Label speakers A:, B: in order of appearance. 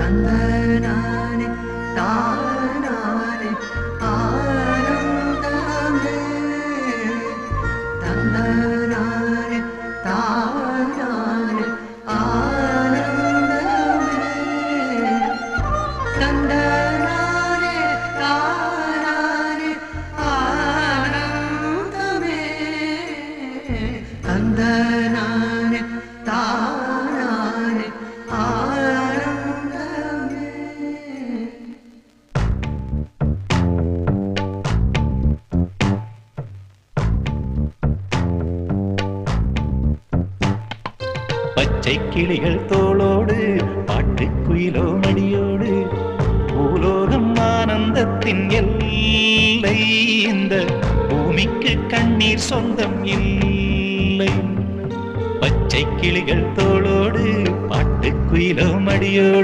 A: தந்தனானே தானானே ஆனந்தமே தந்தனானே தானானே ஆனந்தமே தந்தனானே தானானே ஆனந்தமே தந்தனானே தானானே ஆனந்தமே.
B: பச்சை கிளிகள் தோளோடு பாட்டுக்குயிலோ மடியோடு பூலோகம் ஆனந்தத்தின் எல்லை. இந்த பூமிக்கு கண்ணீர் சொந்தம் இல்லை. பச்சை கிளிகள் தோளோடு பாட்டுக்குயிலோ மடியோடு